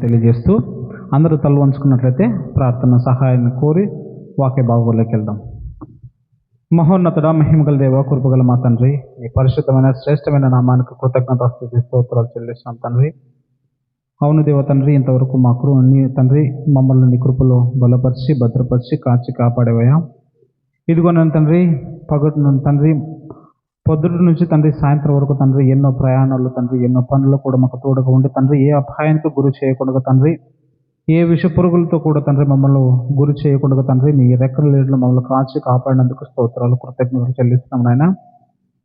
తెలియజేస్తూ అందరూ తల వంచుకున్నట్లయితే ప్రార్థన సహాయాన్ని కోరి వాక్య భాగంలోకి వెళ్దాం. మహోన్నతుడ, మహిమగల దేవ, కృపగల మా తండ్రి, నీ పరిశుద్ధమైన శ్రేష్టమైన నామానికి కృతజ్ఞతాస్తుతి స్తోత్రాలు చెల్లిస్తాం తండ్రి. అవును దేవ తండ్రి, ఇంతవరకు మాకు నీ తండ్రి మమ్మల్ని నీ కృపలో బలపరిచి భద్రపరిచి కాచి కాపాడేవయ్యా. ఇదిగో నన్ను తండ్రి పగటి తండ్రి పొద్దుటి నుంచి తండ్రి సాయంత్రం వరకు తండ్రి ఎన్నో ప్రయాణాలు తండ్రి ఎన్నో పనులు కూడా మాకు తోడుగా ఉండి తండ్రి ఏ అపాయానికి గురి చేయకుండా తండ్రి ఏ విష పురుగులతో కూడా తండ్రి మమ్మల్ని గురి చేయకుండా తండ్రి నీ రెక్కల నీడలో మమ్మల్ని కాచి కాపాడినందుకు స్తోత్రాలు కృతజ్ఞతలు చెల్లిస్తున్నాం నాయన.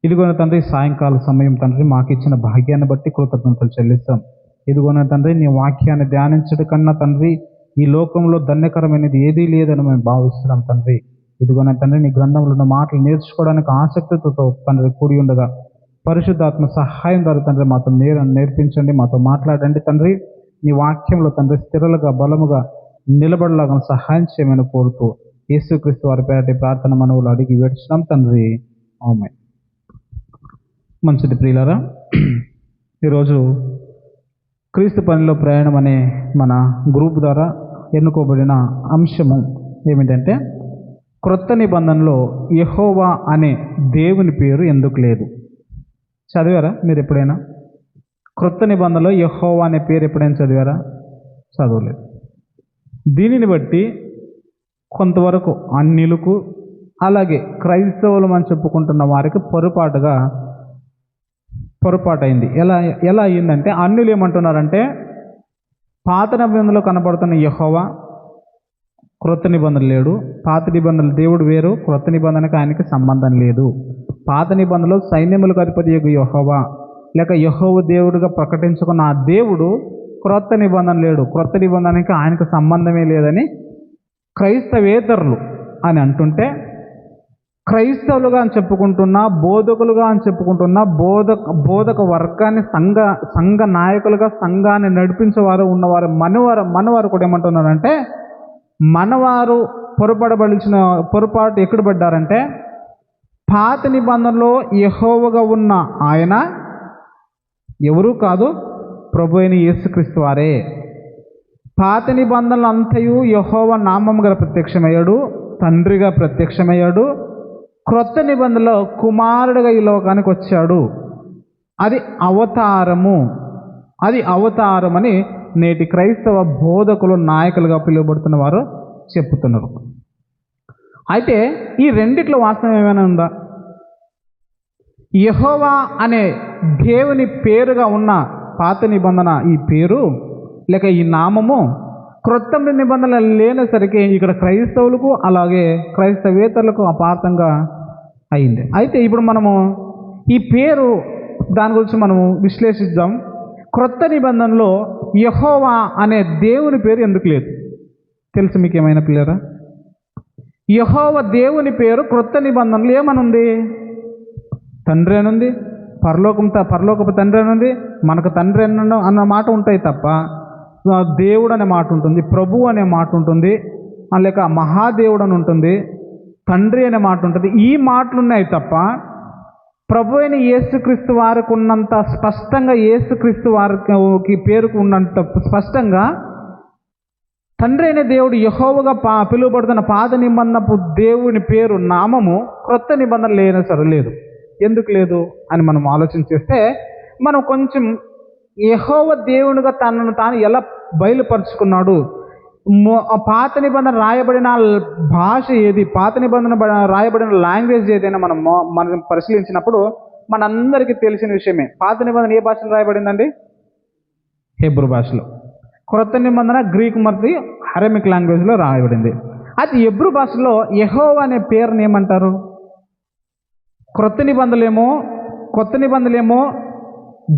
ఇదిగోన తండ్రి సాయంకాల సమయం తండ్రి మాకు ఇచ్చిన భాగ్యాన్ని బట్టి కృతజ్ఞతలు చెల్లిస్తాం. ఇదిగోన తండ్రి నీ వాక్యాన్ని ధ్యానించడం కన్నా తండ్రి ఈ లోకంలో ధన్యకరమైనది ఏదీ లేదని మేము భావిస్తున్నాం తండ్రి. ఇదిగోన తండ్రి నీ గ్రంథంలో ఉన్న మాటలు నేర్చుకోవడానికి ఆసక్తితో తండ్రి కూడి ఉండగా పరిశుద్ధాత్మ సహాయం ద్వారా తండ్రి మాతో నేర్పించండి, మాతో మాట్లాడండి తండ్రి. నీ వాక్యంలో తండ్రి స్థిరలుగా బలముగా నిలబడలాగా సహాయం చేయమని కోరుతూ యేసుక్రీస్తు వారి పేరటి ప్రార్థన మనవులు అడిగి వేడుచున్నాం తండ్రి, ఆమేన్. మంచిది ప్రియులారా, ఈరోజు క్రీస్తు పనిలో ప్రయాణం అనే మన గ్రూప్ ద్వారా ఎన్నుకోబడిన అంశము ఏమిటంటే, క్రొత్త నిబంధనలో యెహోవా అనే దేవుని పేరు ఎందుకు లేదు? చదివారా మీరు ఎప్పుడైనా? క్రొత్త నిబంధనలో యెహోవా అనే పేరు ఎప్పుడైనా చదివారా? చదవలేదు. దీనిని బట్టి కొంతవరకు అన్యులకు అలాగే క్రైస్తవులు అని చెప్పుకుంటున్న వారికి పొరపాటైంది. ఎలా అయ్యిందంటే, అన్యులు ఏమంటున్నారంటే పాత నిబంధనలో కనబడుతున్న యెహోవా క్రొత్త నిబంధన లేడు, పాత నిబంధనలు దేవుడు వేరు, క్రొత్త నిబంధనకు ఆయనకి సంబంధం లేదు. పాత నిబంధనలో సైన్యములకు అధిపతి యెహోవా లేక యెహోవా దేవుడుగా ప్రకటించుకున్న ఆ దేవుడు క్రొత్త నిబంధన లేడు, క్రొత్త నిబంధనకి ఆయనకు సంబంధమే లేదని క్రైస్తవేతరులు అని అంటుంటే, క్రైస్తవులుగా అని చెప్పుకుంటున్న బోధకులుగా అని చెప్పుకుంటున్న బోధక వర్గాన్ని సంఘ నాయకులుగా సంఘాన్ని నడిపించేవారు ఉన్నవారు మనవారు కూడా ఏమంటున్నారంటే, మనవారు పొరపాటు ఎక్కడ పడ్డారంటే, పాత నిబంధనలో యెహోవాగా ఉన్న ఆయన ఎవరూ కాదు, ప్రభు అయిన యేసుక్రీస్తు వారే. పాత నిబంధనలు అంతయు యెహోవా నామముగా ప్రత్యక్షమయ్యాడు, తండ్రిగా ప్రత్యక్షమయ్యాడు. క్రొత్త నిబంధనలో కుమారుడిగా ఈ లోకానికి వచ్చాడు. అది అవతారమని నేటి క్రైస్తవ బోధకులు నాయకులుగా పిలువబడుతున్న వారు చెప్పుతున్నారు. అయితే ఈ రెండిట్లో వాస్తవం ఏమైనా ఉందా? యెహోవా అనే దేవుని పేరుగా ఉన్న పాత నిబంధన ఈ పేరు లేక ఈ నామము క్రొత్త నిబంధన లేనేసరికి ఇక్కడ క్రైస్తవులకు అలాగే క్రైస్తవేతరులకు అపార్థంగా అయింది. అయితే ఇప్పుడు మనము ఈ పేరు దాని గురించి మనము విశ్లేషిద్దాం. క్రొత్త నిబంధనలో యెహోవా అనే దేవుని పేరు ఎందుకు లేదు తెలుసు మీకు ఏమైనా పిల్లరా? యెహోవా దేవుని పేరు క్రొత్త నిబంధనలు ఏమనుంది? తండ్రి అనుంది, పరలోకపు తండ్రి అనుంది, మనకు తండ్రి అన్న మాట ఉంటాయి తప్ప దేవుడు అనే మాట ఉంటుంది, ప్రభు అనే మాట ఉంటుంది, లేక మహాదేవుడు అని ఉంటుంది, తండ్రి అనే మాట ఉంటుంది. ఈ మాటలు ఉన్నాయి తప్ప ప్రభు అయిన యేసుక్రీస్తు వారికి ఉన్నంత స్పష్టంగా, యేసుక్రీస్తు వారికి పేరుకు ఉన్నంత స్పష్టంగా తండ్రి అయిన దేవుడు యెహోవాగా పిలువబడుతున్న పాత నిబంధనపు దేవుని పేరు నామము క్రొత్త నిబంధన లేనే సరే లేదు. ఎందుకు లేదు అని మనం ఆలోచన చేస్తే, మనం కొంచెం యెహోవా దేవునిగా తనను తాను ఎలా బయలుపరుచుకున్నాడు, పాత నిబంధన రాయబడిన భాష ఏది, పాత నిబంధన రాయబడిన లాంగ్వేజ్ ఏదైనా మనం పరిశీలించినప్పుడు మనందరికీ తెలిసిన విషయమే. పాత నిబంధన ఏ భాషలో రాయబడిందండి? హెబ్రూ భాషలో. క్రొత్త నిబంధన గ్రీక్ మరియు అరమిక్ లాంగ్వేజ్లో రాయబడింది. అది హెబ్రూ భాషలో యెహోవా అనే పేరుని ఏమంటారు? కొత్త నిబంధనలేమో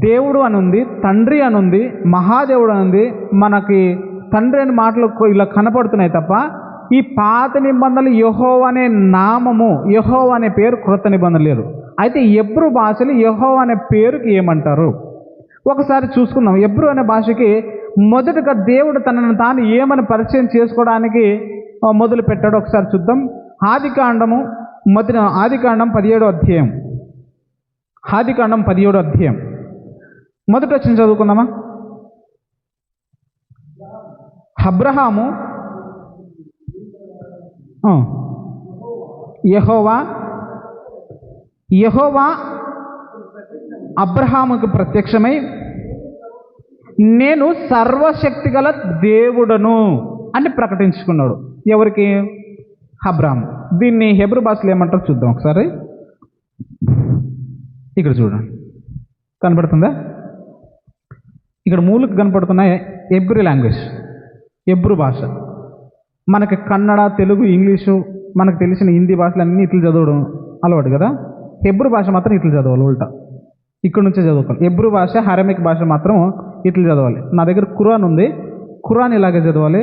దేవుడు అని ఉంది, తండ్రి అని ఉంది, మహాదేవుడు అని ఉంది. మనకి తండ్రి అనే మాటలు ఇలా కనపడుతున్నాయి తప్ప ఈ పాత నిబంధనలు యెహోవా అనే నామము, యెహోవా అనే పేరు క్రొత్త నిబంధన లేదు. అయితే హెబ్రూ భాషలు యెహోవా అనే పేరుకి ఏమంటారు ఒకసారి చూసుకుందాం. హెబ్రూ అనే భాషకి మొదటగా దేవుడు తనను తాను ఏమని పరిచయం చేసుకోవడానికి మొదలు పెట్టాడో ఒకసారి చూద్దాం. ఆదికాండం 17వ అధ్యాయం. ఆదికాండం 17వ అధ్యాయం మొదటి వచనం చదువుకుందామా? అబ్రహాము, యెహోవా అబ్రహాముకు ప్రత్యక్షమై నేను సర్వశక్తి గల దేవుడను అని ప్రకటించుకున్నాడు. ఎవరికి? అబ్రహాము. దీన్ని హెబ్రూ భాషలో ఏమంటారో చూద్దాం ఒకసారి. ఇక్కడ చూడండి, కనపడుతుందా? ఇక్కడ మూలకు కనపడుతున్న హెబ్రూ లాంగ్వేజ్, హెబ్రూ భాష. మనకి కన్నడ, తెలుగు, ఇంగ్లీషు, మనకు తెలిసిన హిందీ భాషలు అన్నీ ఇట్లు చదవడం అలవాటు కదా. హెబ్రూ భాష మాత్రం ఇట్లు చదవాలి, ఉల్టా ఇక్కడ నుంచే చదువుకోవాలి. హెబ్రూ భాష, అరమిక్ భాష మాత్రం ఇట్లు చదవాలి. నా దగ్గర ఖురాన్ ఉంది, ఖురాన్ ఇలాగే చదవాలి.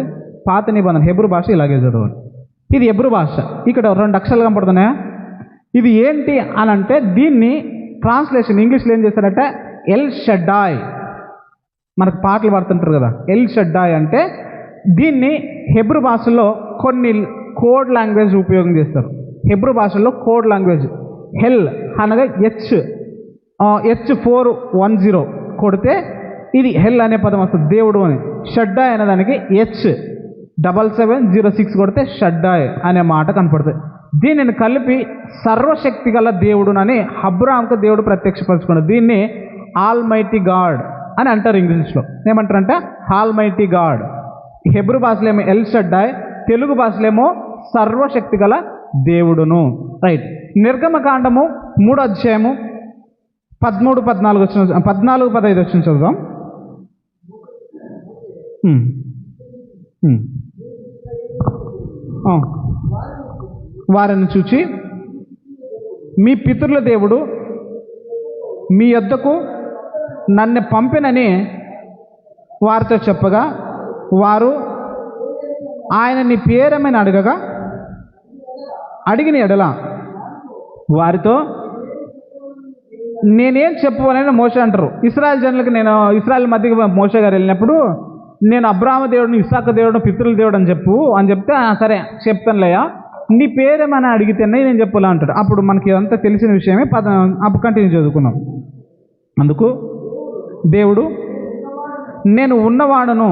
పాత నిబంధన హెబ్రూ భాష ఇలాగే చదవాలి. ఇది హెబ్రూ భాష. ఇక్కడ 2 అక్షరాలు కనపడుతున్నాయా? ఇది ఏంటి అని అంటే, దీన్ని ట్రాన్స్లేషన్ ఇంగ్లీష్లో ఏం చేశారంటే ఎల్ షడ్డాయ్. మనకు పాటలు పాడుతుంటారు కదా, ఎల్ షడ్డాయ్ అంటే దీన్ని హెబ్రూ భాషలో కొన్ని కోడ్ లాంగ్వేజ్ ఉపయోగం చేస్తారు. హెబ్రూ భాషలో కోడ్ లాంగ్వేజ్ హెల్ అనగా H410 కొడితే ఇది హెల్ అనే పదం వస్తుంది, దేవుడు అని. షడ్డాయ్ అనే దానికి H7706 కొడితే షడ్డాయ్ అనే మాట కనపడుతుంది. దీనిని కలిపి సర్వశక్తి గల దేవుడునని అబ్రహాముకు దేవుడు ప్రత్యక్షపరచుకున్నాడు. దీన్ని ఆల్మైటీ గాడ్ అని అంటారు ఇంగ్లీష్లో. ఏమంటారంటే ఆల్మైటీ గాడ్. హెబ్రూ భాషలో ఏమో ఎల్ షడ్డాయ్, తెలుగు భాషలో ఏమో సర్వశక్తి గల దేవుడును. రైట్. నిర్గమకాండము 3వ అధ్యాయము 14-15 వచ్చిన చదువుదాం. వారిని చూచి మీ పితరుల దేవుడు మీ యొద్దకు నన్ను పంపినని వారితో చెప్పగా, వారు ఆయన నీ పేరేమని అడిగిన ఎడల వారితో నేనేం చెప్పవని మోషే అంటారు. ఇశ్రాయేల్ జనులకు ఇశ్రాయేల్ మధ్యకి మోషే గారు వెళ్ళినప్పుడు నేను అబ్రాహాము దేవుడిని, ఇస్సాకు దేవుడు, పితరుల దేవుడు అని చెప్తే సరే చెప్తానులేయా, నీ పేరేమని అడిగితేనే నేను చెప్పాలా అంటాడు. అప్పుడు మనకి అంతా తెలిసిన విషయమే. అప్పుడు కంటిన్యూ చదువుకున్నాం. అందుకు దేవుడు నేను ఉన్నవాడును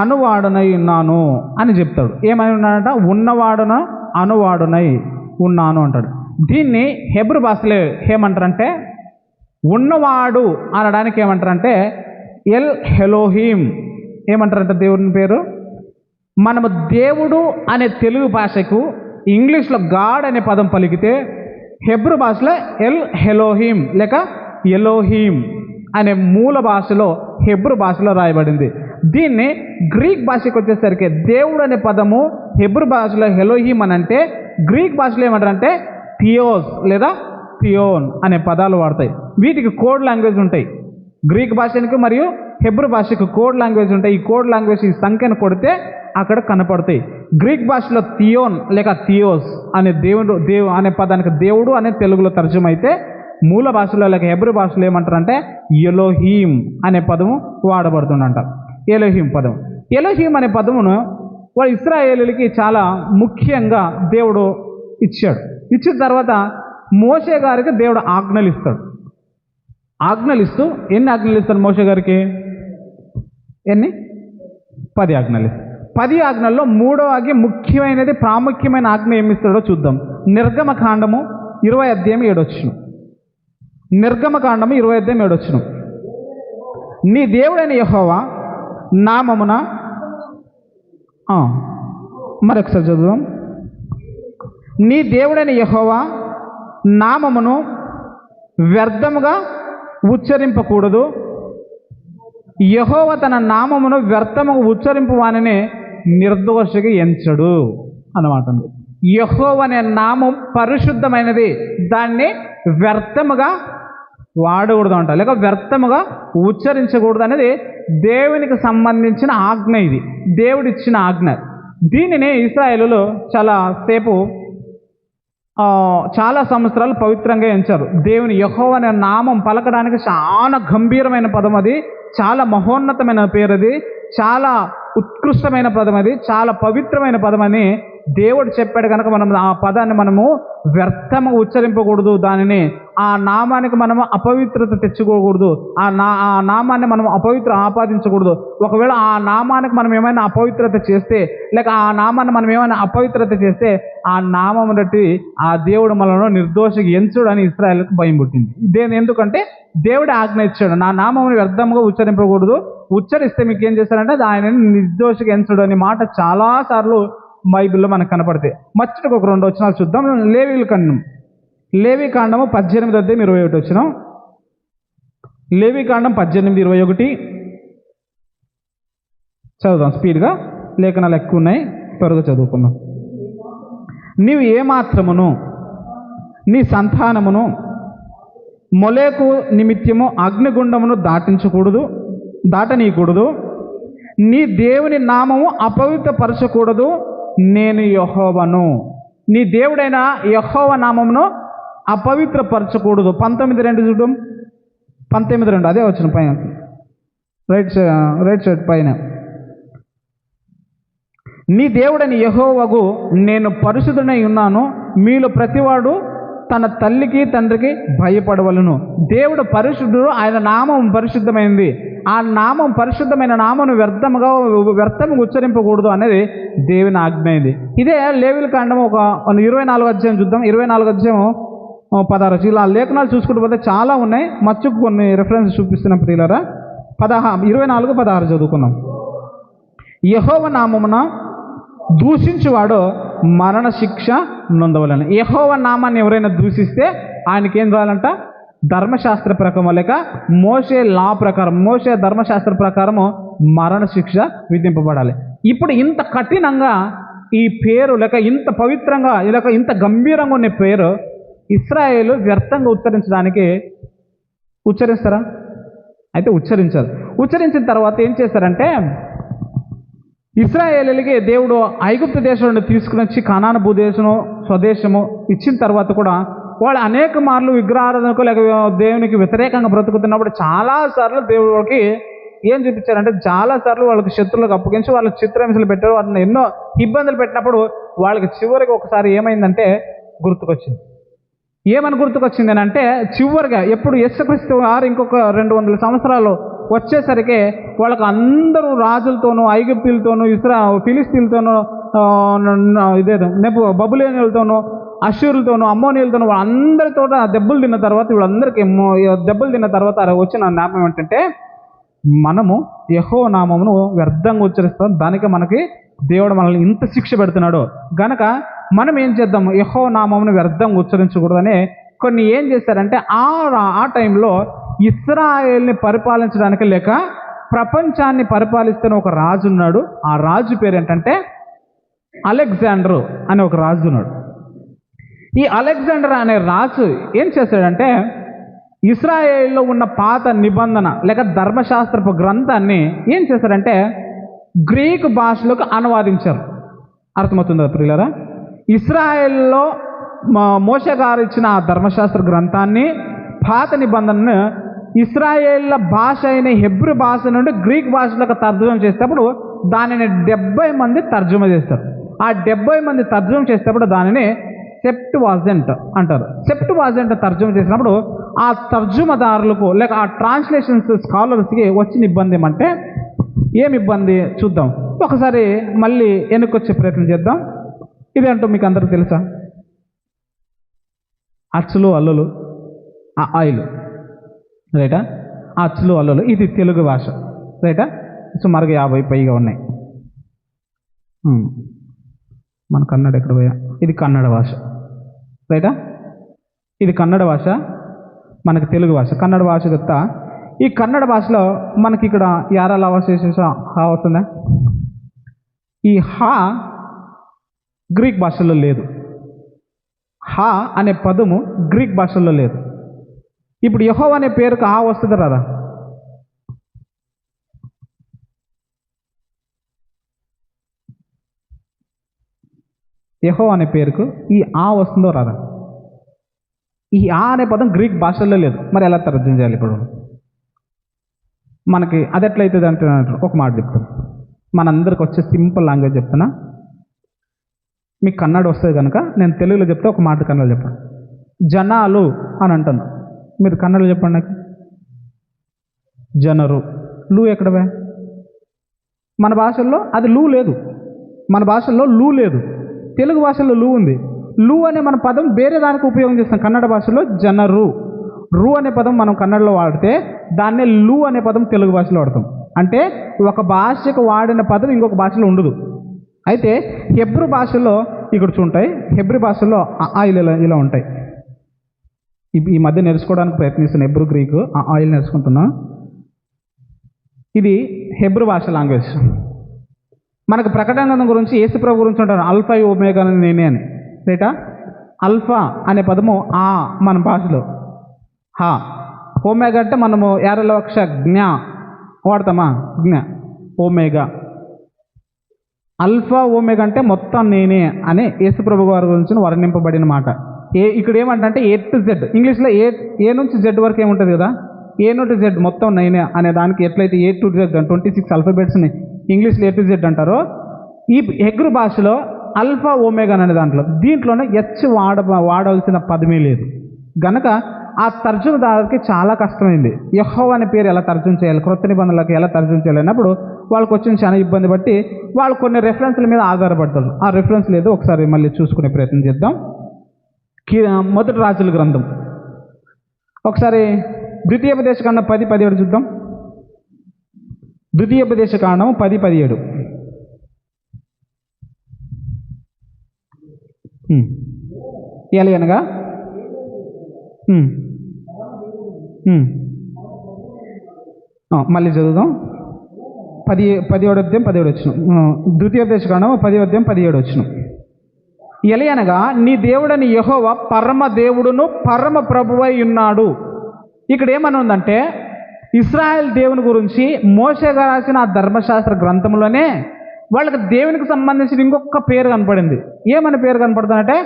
అనువాడునై ఉన్నాను అని చెప్తాడు. ఏమని ఉన్నాడంట? ఉన్నవాడును అనువాడునై ఉన్నాను అంటాడు. దీన్ని హెబ్రూ భాషలో ఏమంటారంటే, ఉన్నవాడు అనడానికి ఏమంటారంటే ఎల్ హెలోహీమ్. ఏమంటారంటే దేవుని పేరు. మనము దేవుడు అనే తెలుగు భాషకు ఇంగ్లీష్లో గాడ్ అనే పదం పలికితే హెబ్రూ భాషలో ఎల్ హెలోహీమ్ లేక ఎలోహీమ్ అనే మూల భాషలో హెబ్రూ భాషలో రాయబడింది. దీన్ని గ్రీక్ భాషకు వచ్చేసరికి దేవుడు అనే పదము హెబ్రూ భాషలో హెలోహీమ్ అని అంటే, గ్రీక్ భాషలో ఏమంటారంటే థియోస్ లేదా థియోన్ అనే పదాలు వాడతాయి. వీటికి కోడ్ లాంగ్వేజ్ ఉంటాయి. గ్రీక్ భాషకు మరియు హెబ్రూ భాషకు కోడ్ లాంగ్వేజ్ ఉంటాయి. ఈ కోడ్ లాంగ్వేజ్ ఈ సంఖ్యను కొడితే అక్కడ కనపడతాయి. గ్రీక్ భాషలో థియోన్ లేక థియోస్ అనే దేవుడు అనే పదానికి దేవుడు అనే తెలుగులో తర్జుమా అయితే, మూల భాషలో లేక హెబ్రూ భాషలో ఏమంటారంటే ఎలోహీమ్ అనే పదము వాడబడుతుందంట. ఎలోహీమ్ పదం. ఎలోహీమ్ అనే పదమును వాడు ఇశ్రాయేలులకి చాలా ముఖ్యంగా దేవుడు ఇచ్చాడు. ఇచ్చిన తర్వాత మోషే గారికి దేవుడు ఆజ్ఞలు ఇస్తాడు. ఆజ్ఞలిస్తూ ఎన్ని ఆజ్ఞలు ఇస్తాడు మోషే గారికి? 10 ఆజ్ఞలు. 10 ఆజ్ఞల్లో 3వ ఆజ్ఞ ముఖ్యమైనది, ప్రాముఖ్యమైన ఆజ్ఞ ఏమిస్తాడో చూద్దాం. నిర్గమకాండము 20వ అధ్యాయం 7వ వచనం. నిర్గమకాండము 20వ అధ్యాయం 7వ వచనం. నీ దేవుడైన యెహోవా నామమున మరొకసారి చదువుదాం. నీ దేవుడైన యెహోవా నామమును వ్యర్థముగా ఉచ్చరింపకూడదు. యెహోవా తన నామమును వ్యర్థముగా ఉచ్చరింపు వానిని నిర్దోషిగా ఎంచడు అన్నమాట. యెహోవా అనే నామం పరిశుద్ధమైనది, దాన్ని వ్యర్థముగా వాడకూడదు అంట, లేక వ్యర్థముగా ఉచ్చరించకూడదు అనేది దేవునికి సంబంధించిన ఆజ్ఞ. ఇది దేవుడిచ్చిన ఆజ్ఞ. దీనిని ఇశ్రాయేలులో చాలా సంవత్సరాలు పవిత్రంగా ఎంచారు. దేవుని యెహోవా అనే నామం పలకడానికి చాలా గంభీరమైన పదం అది, చాలా మహోన్నతమైన పేరు అది, చాలా ఉత్కృష్టమైన పదం అది, చాలా పవిత్రమైన పదం అని దేవుడు చెప్పాడు కనుక మనం ఆ పదాన్ని మనము వ్యర్థంగా ఉచ్చరింపకూడదు, దానిని ఆ నామానికి మనము అపవిత్రత తెచ్చుకోకూడదు, ఆ నామాన్ని మనం ఆపాదించకూడదు. ఒకవేళ ఆ నామానికి మనం ఏమైనా అపవిత్రత చేస్తే, లేక ఆ నామాన్ని మనం ఏమైనా అపవిత్రత చేస్తే, ఆ నామం బట్టి ఆ దేవుడు మనలో నిర్దోషిగా ఎంచుడు అని ఇశ్రాయేలుకు భయం పుట్టింది. ఎందుకంటే దేవుడు ఆజ్ఞ ఇచ్చాడు, నా నామమును వ్యర్థంగా ఉచ్చరింపకూడదు, ఉచ్చరిస్తే మీకు ఏం చేస్తారంటే ఆయన నిర్దోషిగా ఎంచుడు అనే మాట చాలాసార్లు బైబిల్లో మనకు కనపడతాయి. మచ్చటికి ఒక 2 వచనాలు చూద్దాం. లేవీకాండము 18:21 వచ్చిన. లేవీకాండం 18:21 చదువుదాం స్పీడ్గా, లేఖనాలు ఎక్కువ ఉన్నాయి, త్వరగా చదువుకుందాం. నీవు ఏమాత్రమును నీ సంతానమును మొలేకు నిమిత్తము అగ్నిగుండమును దాటనీయకూడదు, నీ దేవుని నామము అపవిత్రపరచకూడదు, నేను యెహోవాను. నీ దేవుడైన యెహోవా నామమును అపవిత్రపరచకూడదు. 19:2 చూద్దాం. 19:2 అదే వచ్చిన పైన, రైట్ సైడ్ పైన. నీ దేవుడైన యెహోవాకు నేను పరిశుద్ధుడై ఉన్నాను, మీలో ప్రతివాడు తన తల్లికి తండ్రికి భయపడవలను. దేవుడు పరిశుద్ధుడు, ఆయన నామం పరిశుద్ధమైంది. ఆ నామం పరిశుద్ధమైన నామను వ్యర్థముగా ఉచ్చరింపకూడదు అనేది దేవుని ఆజ్ఞ అయింది. ఇదే లేవీకాండం ఒక 24 అధ్యాయం చూద్దాం. 24 అధ్యాయం 16. ఇలా లేఖనాలు చూసుకుంటూ పోతే చాలా ఉన్నాయి, మచ్చుకు కొన్ని రెఫరెన్స్ చూపిస్తున్న ప్రియులారా. 24:16 చదువుకున్నాం. యెహోవా నామమున దూషించువాడు మరణ శిక్ష నొందవలను. యెహోవా నామాన్ని ఎవరైనా దూషిస్తే ఆయనకేం రావాలంట? ధర్మశాస్త్ర ప్రకారం, లేక మోషే లా ప్రకారం, మోషే ధర్మశాస్త్ర ప్రకారము మరణ శిక్ష విధింపబడాలి. ఇప్పుడు ఇంత కఠినంగా ఈ పేరు, లేక ఇంత పవిత్రంగా, లేక ఇంత గంభీరంగా ఉన్న పేరు ఇశ్రాయేలు వ్యర్థంగా ఉచ్చరిస్తారా? అయితే ఉచ్చరించారు. ఉచ్చరించిన తర్వాత ఏం చేస్తారంటే, ఇశ్రాయేలుకి దేవుడు ఐగుప్తు దేశం నుండి తీసుకుని వచ్చి కనాను భూదేశము స్వదేశము ఇచ్చిన తర్వాత కూడా వాళ్ళు అనేక మార్లు విగ్రహారాధనకు లేక దేవునికి వ్యతిరేకంగా బ్రతుకుతున్నప్పుడు చాలాసార్లు దేవుడికి ఏం చూపించారంటే, చాలాసార్లు వాళ్ళకి శత్రువులకు అప్పగించి వాళ్ళకి చిత్రహింసలు పెట్టారు, వాళ్ళని ఎన్నో ఇబ్బందులు పెట్టినప్పుడు వాళ్ళకి చివరికి ఒకసారి ఏమైందంటే గుర్తుకొచ్చింది. ఏమని గుర్తుకొచ్చింది అని అంటే, చివరిగా ఎప్పుడు యేసుక్రీస్తు వారు ఇంకొక 200 సంవత్సరాలు వచ్చేసరికి వాళ్ళకు అందరూ రాజులతోనూ, ఐగుప్తీలతోనూ, ఫిలిస్తీన్లతోనూ, బబులోనియలతోనూ, అష్షూరులతోనూ, అమ్మోనీయులతోనూ వాళ్ళందరితో దెబ్బలు తిన్న తర్వాత, వీళ్ళందరికీ దెబ్బలు తిన్న తర్వాత వచ్చిన జ్ఞాపకం ఏంటంటే, మనము యెహోవా నామమును వ్యర్థంగా ఉచ్చరిస్తాం, దానికి మనకి దేవుడు మనల్ని ఇంత శిక్ష పెడుతున్నాడు గనక మనం ఏం చేద్దాం, యెహోవా నామమును వ్యర్థంగా ఉచ్చరించకూడదని కొన్ని ఏం చేశారంటే, ఆ టైంలో ఇశ్రాయేల్ని పరిపాలించడానికి, లేక ప్రపంచాన్ని పరిపాలిస్తున్న ఒక రాజు ఉన్నాడు. ఆ రాజు పేరు ఏంటంటే అలెగ్జాండర్ అనే ఒక రాజు ఉన్నాడు. ఈ అలెగ్జాండర్ అనే రాజు ఏం చేశాడంటే, ఇశ్రాయేల్లో ఉన్న పాత నిబంధన లేక ధర్మశాస్త్రపు గ్రంథాన్ని ఏం చేశారంటే గ్రీకు భాషలోకి అనువాదించారు. అర్థమవుతుందా ప్రియులారా? ఇశ్రాయేల్లో మోషే గారు ఇచ్చిన ఆ ధర్మశాస్త్ర గ్రంథాన్ని, పాత నిబంధనను ఇశ్రాయేళ్ల భాష అయిన హెబ్రీ భాష నుండి గ్రీక్ భాషలోకి తర్జుమా చేసేటప్పుడు దానిని 70 మంది తర్జుమా చేస్తారు. ఆ 70 మంది తర్జుమా చేసేటప్పుడు దానిని సెప్టువాజెంట్ అంటారు. సెప్టువాజెంట్ తర్జుమా చేసినప్పుడు ఆ తర్జుమదారులకు లేక ఆ ట్రాన్స్లేషన్స్ స్కాలర్స్కి వచ్చిన ఇబ్బంది ఏమంటే, ఏమి ఇబ్బంది చూద్దాం. ఒకసారి మళ్ళీ వెనుకొచ్చే ప్రయత్నం చేద్దాం. ఇదేంటో మీకు అందరికీ తెలుసా? అచ్చులు అల్లులు ఆయిల్, రైటా? అచ్చులు అల్లులు ఇది తెలుగు భాష, రైటా? సుమారుగా 50 పైగా ఉన్నాయి. మన కన్నడ ఎక్కడ పోయా? ఇది కన్నడ భాష, రైటా? ఇది కన్నడ భాష, మనకి తెలుగు భాష. కన్నడ భాష చెప్తా. ఈ కన్నడ భాషలో మనకి ఇక్కడ యారాల అవశేష హా వస్తుందా? ఈ హా గ్రీక్ భాషలో లేదు. హా అనే పదము గ్రీక్ భాషలో లేదు. ఇప్పుడు యెహోవా అనే పేరుకు హా వస్తుంది రాదా? యెహోవా అనే పేరుకు ఈ ఆ వస్తుందో రాదా? ఈ ఆ అనే పదం గ్రీక్ భాషల్లో లేదు. మరి ఎలా తర్జుమా చేయాలి? ఇప్పుడు మనకి అది ఎట్లయితుంది అంటే, ఒక మాట చెప్తాను, మనందరికి వచ్చే సింపుల్ లాంగ్వేజ్ చెప్తున్నా. మీకు కన్నడ వస్తుంది కనుక నేను తెలుగులో చెప్తే ఒక మాట కన్నడ చెప్పాను. జనాలు అని అంటాను. మీరు కన్నడలో చెప్పండి నాకు. జనరు. లూ ఎక్కడవే? మన భాషల్లో అది లూ లేదు. మన భాషల్లో లూ లేదు. తెలుగు భాషలో లూ ఉంది. లూ అనే మన పదం వేరే దానికి ఉపయోగం చేస్తాం. కన్నడ భాషలో జనరు. రు అనే పదం మనం కన్నడలో వాడితే దాన్నే లూ అనే పదం తెలుగు భాషలో వాడతాం. అంటే ఒక భాషకు వాడిన పదం ఇంకొక భాషలో ఉండదు. అయితే హెబ్రూ భాషలో ఇక్కడ చూంటాయి. హెబ్రూ భాషలో ఆయిల్ ఇలా ఉంటాయి. ఈ మధ్య నేర్చుకోవడానికి ప్రయత్నిస్తున్న హెబ్రూ గ్రీకు ఆయిల్ నేర్చుకుంటున్నా. ఇది హెబ్రూ భాష లాంగ్వేజ్. మనకు ప్రకటన గ్రంథం గురించి యేసుప్రభు గురించి ఉంటారు, అల్ఫా ఒమేగా నేనే అని. రైటా? అల్ఫా అనే పదము మన భాషలో హా. ఒమేగా అంటే మనము 50,00,000 జ్ఞా వాడతామా? జ్ఞా. ఓమేగా. అల్ఫా ఓమేగా అంటే మొత్తం నేనే అని యేసుప్రభు వారి గురించి వర్ణింపబడిన మాట. ఇక్కడ ఏమంటే ఏ టు జెడ్. ఇంగ్లీష్లో ఏ నుంచి జెడ్ వరకు ఏముంటుంది కదా, ఏ నుండి జెడ్ మొత్తం నేనే అనే దానికి ఎట్లయితే ఏ టు జెడ్ 26 ఆల్ఫాబెట్స్ని ఇంగ్లీష్లో ఏ టు జెడ్ అంటారో, ఈ హెబ్రూ భాషలో అల్ఫా ఓమేగా అనే దీంట్లోనే హెచ్ వాడవలసిన పదమే లేదు. గనక ఆ తర్జుమదారుకి చాలా కష్టమైంది. యెహోవా అనే పేరు ఎలా తర్జుమ చేయాలి, క్రొత్త నిబంధనలకు ఎలా తర్జుమ చేయాలి అన్నప్పుడు వాళ్ళకి వచ్చిన చాలా ఇబ్బంది బట్టి వాళ్ళు కొన్ని రెఫరెన్స్ల మీద ఆధారపడతారు. ఆ రెఫరెన్స్ లేదు, ఒకసారి మళ్ళీ చూసుకునే ప్రయత్నం చేద్దాం. మొదటి రాజుల గ్రంథం ఒకసారి ద్వితీయోపదేశకాండం 10:17 చూద్దాం. ద్వితీయోపదేశకాండం 10:17. ఎలాగనగా మళ్ళీ చదువుదాం. 17 వచ్చిన ద్వితీయోపదేశకాండం 10:17 వచ్చిన. ఎలయనగా నీ దేవుడని యెహోవా పరమ దేవుడును పరమ ప్రభువై ఉన్నాడు. ఇక్కడ ఏమని ఉందంటే ఇశ్రాయేల్ దేవుని గురించి మోషేగా రాసిన ఆ ధర్మశాస్త్ర గ్రంథంలోనే వాళ్ళకి దేవునికి సంబంధించిన ఇంకొక పేరు కనపడింది. ఏమని పేరు కనపడుతుందంటే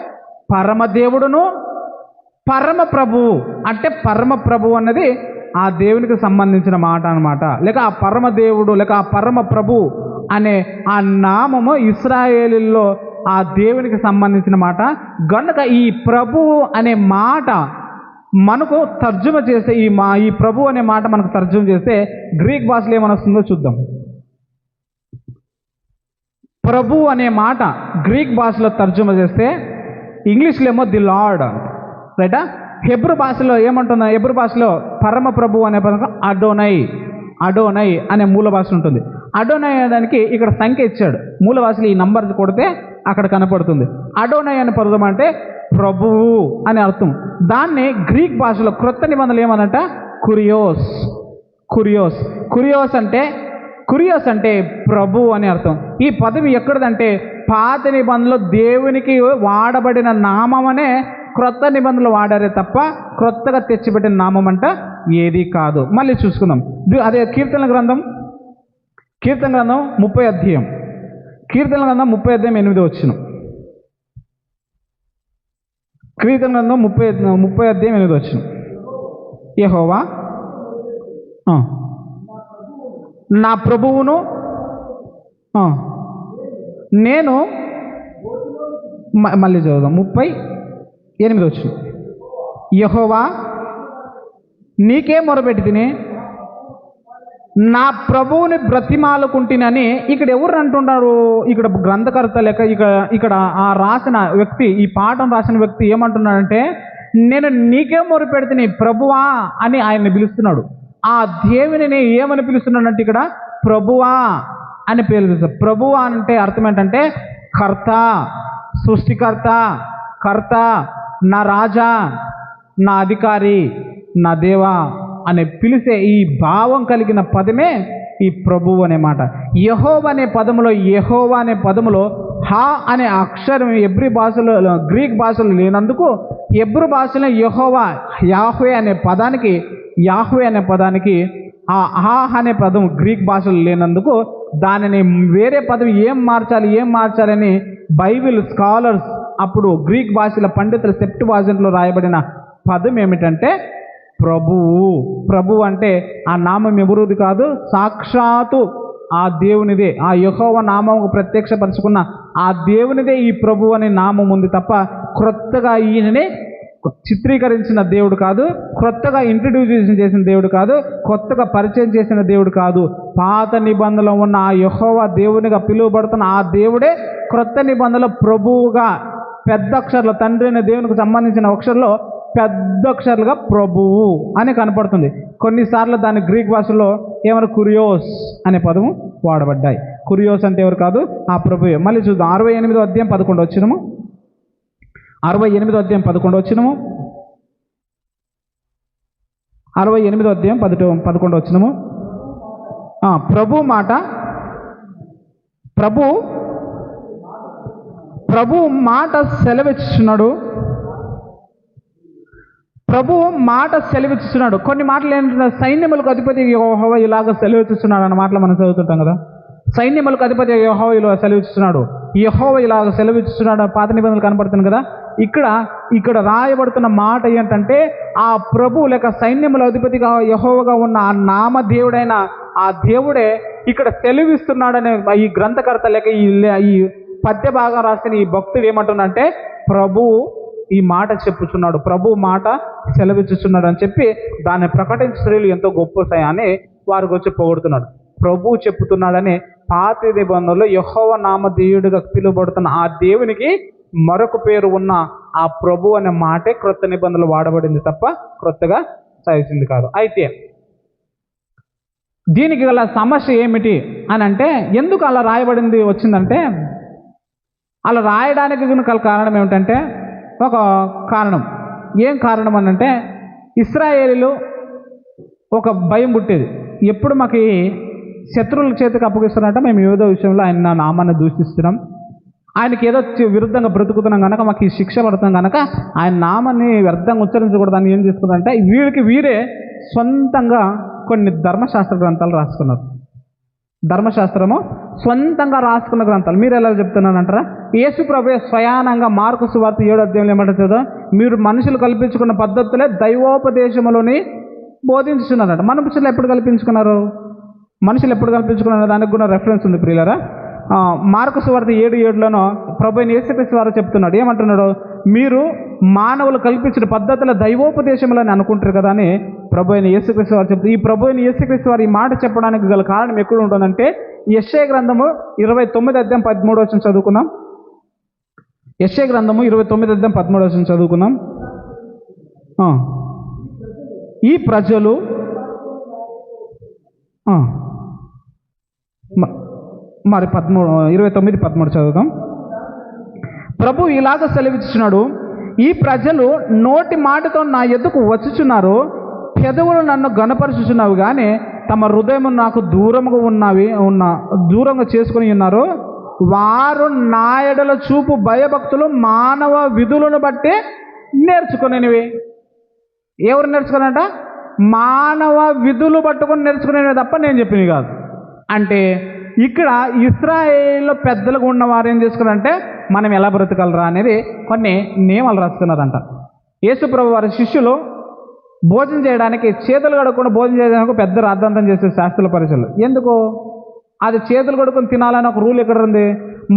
పరమ దేవుడును పరమ ప్రభువు. అంటే పరమ ప్రభువు అన్నది ఆ దేవునికి సంబంధించిన మాట అన్నమాట. లేక ఆ పరమ దేవుడు లేక ఆ పరమ ప్రభు అనే ఆ నామము ఇశ్రాయేలులో ఆ దేవునికి సంబంధించిన మాట. గనుక ఈ ప్రభువు అనే మాట మనకు తర్జుమ చేస్తే ఈ ప్రభు అనే మాట మనకు తర్జుమ చేస్తే గ్రీక్ భాషలో ఏమని వస్తుందో చూద్దాం. ప్రభు అనే మాట గ్రీక్ భాషలో తర్జుమ చేస్తే ఇంగ్లీష్లో ఏమో ది లార్డ్, రైటా? హెబ్రూ భాషలో ఏమంటుందో, హెబ్రూ భాషలో పరమ ప్రభు అనే పదం అడోనై అనే మూల భాష ఉంటుంది. అడోనై అనేదానికి ఇక్కడ సంఖ్య ఇచ్చాడు. మూల భాషలో ఈ నంబర్ కొడితే అక్కడ కనపడుతుంది. అడోనై అనే పదం అంటే ప్రభువు అని అర్థం. దాన్ని గ్రీక్ భాషలో క్రొత్త నిబంధనలు ఏమనంట కురియోస్ అంటే ప్రభు అని అర్థం. ఈ పదం ఎక్కడదంటే పాత నిబంధనలో దేవునికి వాడబడిన నామం అనే క్రొత్త నిబంధనలు వాడారే తప్ప క్రొత్తగా తెచ్చిపెట్టిన నామం అంట ఏది కాదు. మళ్ళీ చూసుకుందాం. అదే కీర్తన గ్రంథం 30 అధ్యాయం. కీర్తన గ్రంథం 30 అధ్యాయం 8 వచ్చిన. కీర్తన గ్రంథం 30 అధ్యాయం 8 వచ్చిన. యెహోవా నా ప్రభువును నేను మళ్ళీ చదువుదాం. 38 వచ్చిన. యెహోవా నీకే మొరపెట్టి తిని నా ప్రభువుని బ్రతిమాలుకుంటునని ఇక్కడ ఎవరు అంటున్నారు? ఇక్కడ గ్రంథకర్త లేక ఇక్కడ ఆ రాసిన వ్యక్తి, ఈ పాఠం రాసిన వ్యక్తి ఏమంటున్నాడంటే నేను నీకే మొరపెడితిని ప్రభువా అని ఆయన్ని పిలుస్తున్నాడు. ఆ దేవుని ఏమని పిలుస్తున్నాడంటే ఇక్కడ ప్రభువా అని పేరు పిలుస్తాడు. ప్రభువా అంటే అర్థం ఏంటంటే కర్త, సృష్టికర్త, కర్త, నా రాజా, నా అధికారి, నా దేవా అనే పిలిచే ఈ భావం కలిగిన పదమే ఈ ప్రభువు అనే మాట. యెహోవా అనే పదములో హా అనే అక్షరం హెబ్రీ భాషలో గ్రీక్ భాషలో లేనందుకు హెబ్రూ భాషలో యెహోవా యాహ్వే అనే పదానికి ఆ హా అనే పదం గ్రీక్ భాషలో లేనందుకు దానిని వేరే పదం ఏం మార్చాలని బైబిల్ స్కాలర్స్ అప్పుడు గ్రీక్ భాషల పండితుల సెప్టువాజింట్లో రాయబడిన పదం ఏమిటంటే ప్రభువు అంటే ఆ నామం ఎవరిది కాదు, సాక్షాత్తు ఆ దేవునిదే. ఆ యెహోవా నామం ప్రత్యక్షపరచుకున్న ఆ దేవునిదే ఈ ప్రభు అనే నామం ఉంది తప్ప క్రొత్తగా ఈయననే చిత్రీకరించిన దేవుడు కాదు, కొత్తగా ఇంట్రడ్యూస్ చేసిన దేవుడు కాదు, కొత్తగా పరిచయం చేసిన దేవుడు కాదు. పాత నిబంధనలో ఉన్న ఆ యెహోవా దేవునిగా పిలువబడుతున్న ఆ దేవుడే క్రొత్త నిబంధనలో ప్రభువుగా పెద్ద అక్షరాలు, తండ్రి అనే దేవునికి సంబంధించిన అక్షరంలో పెద్ద అక్షరాలుగా ప్రభువు అని కనపడుతుంది. కొన్నిసార్లు దాని గ్రీక్ భాషలో ఏమైనా కురియోస్ అనే పదము వాడబడ్డాయి. కురియోస్ అంటే ఎవరు కాదు, ఆ ప్రభువే. మళ్ళీ చూద్దాం 68వ అధ్యాయం 11వ వచనము. 68వ అధ్యాయం 11వ వచనము. 68వ అధ్యాయం 11వ వచనము. ప్రభు మాట సెలవిస్తున్నాడు. ప్రభు మాట సెలవిస్తున్నాడు. కొన్ని మాటలు ఏంటంటే సైన్యములకు అధిపతి యెహోవా ఇలాగ సెలవిస్తున్నాడు అన్న మాటలు మనం చదువుతుంటాం కదా. సైన్యములకు అధిపతి యెహోవా ఇలా సెలవిస్తున్నాడు, యెహోవా ఇలాగ సెలవిస్తున్నాడు పాత నిబంధనలు కనపడుతుంది కదా. ఇక్కడ రాయబడుతున్న మాట ఏంటంటే ఆ ప్రభు లేక సైన్యముల అధిపతిగా యెహోవాగా ఉన్న ఆ నామదేవుడైన ఆ దేవుడే ఇక్కడ సెలవిస్తున్నాడనే ఈ గ్రంథకర్త లేక ఈ పద్య భాగం రాసిన ఈ భక్తుడు ఏమంటున్నాడంటే ప్రభు ఈ మాట చెప్పుచున్నాడు, ప్రభు మాట సెలవిచ్చుచున్నాడు అని చెప్పి దాన్ని ప్రకటించే స్త్రీలు ఎంతో గొప్ప అని వారికి వచ్చి పొగుడుతున్నాడు. ప్రభు చెప్పుతున్నాడని పాత నిబంధనలో యెహోవా నామధేయుడిగా పిలువబడుతున్న ఆ దేవునికి మరొక పేరు ఉన్న ఆ ప్రభు అనే మాటే క్రొత్త నిబంధనలు వాడబడింది తప్ప క్రొత్తగా చేసింది కాదు. అయితే దీనికి గల సమస్య ఏమిటి అని అంటే, ఎందుకు అలా రాయబడింది వచ్చిందంటే, అలా రాయడానికి గల కారణం ఏమిటంటే, ఒక కారణం. ఏం కారణం అని అంటే, ఇశ్రాయేలీలు ఒక భయం పుట్టేది. ఎప్పుడు మాకు శత్రువుల చేతికి అప్పగిస్తున్నారంటే మేము ఏదో విషయంలో ఆయన నామాన్ని దూషిస్తున్నాం, ఆయనకి ఏదో విరుద్ధంగా బ్రతుకుతున్నాం కనుక మాకు ఈ శిక్ష పడుతున్నాం కనుక ఆయన నామాన్ని వ్యర్థంగా ఉచ్చరించకూడదని ఏం చేసుకున్నారంటే వీరే సొంతంగా కొన్ని ధర్మశాస్త్ర గ్రంథాలు రాసుకున్నారు. ధర్మశాస్త్రము సొంతంగా రాసుకున్న గ్రంథాలు. మీరు ఎలా చెప్తున్నానంటారా? యేసు ప్రభువే స్వయానంగా మార్కు సువార్త 7వ అధ్యాయంలో ఏమంటారు? మీరు మనుషులు కల్పించుకున్న పద్ధతులే దైవోపదేశములోని బోధించుతున్నారంట. మనుషులు ఎప్పుడు కల్పించుకున్నారు? మనుషులు ఎప్పుడు కల్పించుకున్నారు దానికి కూడా రెఫరెన్స్ ఉంది ప్రియులారా. మార్కు సువార్త 7:7లోనో ప్రభు అయిన యేసుక్రీస్తు వారు చెప్తున్నాడు. ఏమంటున్నాడు? మీరు మానవులు కల్పించిన పద్ధతుల దైవోపదేశములని అనుకుంటారు కదా అని ప్రభు అయిన యేసుక్రీస్తు వారు చెప్తారు. ఈ ప్రభు అయిన యేసుక్రీస్తు వారు ఈ మాట చెప్పడానికి గల కారణం ఎక్కడ ఉంటుందంటే, యెషయా గ్రంథము 29వ అధ్యాయం 13వ వచనం చదువుకున్నాం. యెషయా గ్రంథము 29వ అధ్యాయం 13వ వచనం చదువుకున్నాం. ఈ ప్రజలు మరి 29:13 చదువుతాం. ప్రభు ఇలాగ సెలవిస్తున్నాడు, ఈ ప్రజలు నోటి మాటతో నా ఎద్దుకు వచ్చుచున్నారు, పెదవులు నన్ను గణపరుచుచున్నావు కానీ తమ హృదయం నాకు దూరంగా చేసుకుని ఉన్నారు. వారు నా ఎడల చూపు భయభక్తులు మానవ విధులను బట్టి నేర్చుకునేవి. ఎవరు నేర్చుకున్నారట? మానవ విధులు పట్టుకొని నేర్చుకునేవి తప్ప నేను చెప్పినవి కాదు. అంటే ఇక్కడ ఇశ్రాయేల్లో పెద్దలుగా ఉన్నవారు ఏం చేసుకున్నారంటే మనం ఎలా బ్రతకలరా అనేది కొన్ని నియమాలు రాసుకున్నారంట. యేసు ప్రభు వారి శిష్యులు భోజనం చేయడానికి చేతులు కడుక్కొని భోజనం చేయడానికి పెద్ద రాద్ధాంతం చేసే శాస్త్రుల పరిచయలు. ఎందుకు? అది చేతులు కడుక్కొని తినాలని ఒక రూల్ ఎక్కడ ఉంది?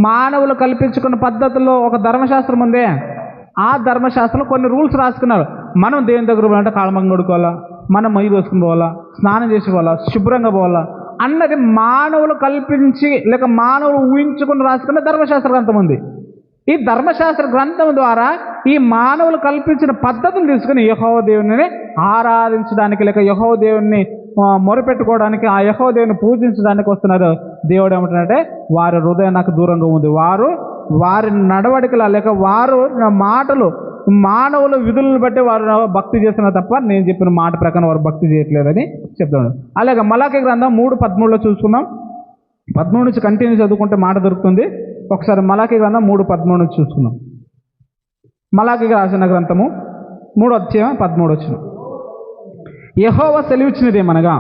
మానవులు కల్పించుకున్న పద్ధతుల్లో ఒక ధర్మశాస్త్రం ఉంది. ఆ ధర్మశాస్త్రంలో కొన్ని రూల్స్ రాసుకున్నారు. మనం దేవుని దగ్గర పోవాలంటే కాళ్ళమంగ కడుకోవాలా, మనం మై దోసుకుని పోవాలా, స్నానం చేసి పోవాలా, శుభ్రంగా పోవాలా అన్నది మానవులు కల్పించి లేక మానవులు ఊహించుకుని రాసుకున్న ధర్మశాస్త్ర గ్రంథం ఉంది. ఈ ధర్మశాస్త్ర గ్రంథం ద్వారా ఈ మానవులు కల్పించిన పద్ధతులు తీసుకుని యెహోవా దేవుని ఆరాధించడానికి లేక యెహోవా దేవుని మొరపెట్టుకోవడానికి, ఆ యెహోవా దేవుని పూజించడానికి వస్తున్నారు. దేవుడు ఏమంటున్నాడంటే వారి హృదయం నాకు దూరంగా ఉంది, వారి నడవడికల లేక వారు మాటలు మానవుల విధులను బట్టి వారు భక్తి చేస్తున్నారు తప్ప నేను చెప్పిన మాట ప్రకారం వారు భక్తి చేయట్లేదని చెప్తున్నాడు. అలాగే మలాకీ గ్రంథం 3:13లో చూసుకున్నాం. 13 నుంచి కంటిన్యూ చదువుకుంటే మాట దొరుకుతుంది. ఒకసారి మలాకీ గ్రంథం 3:13 నుంచి చూసుకున్నాం. మలాకీ రాసిన గ్రంథము 3వ అధ్యాయం 13 వచనం. యెహోవా సెలవిచ్చినదేమనగా,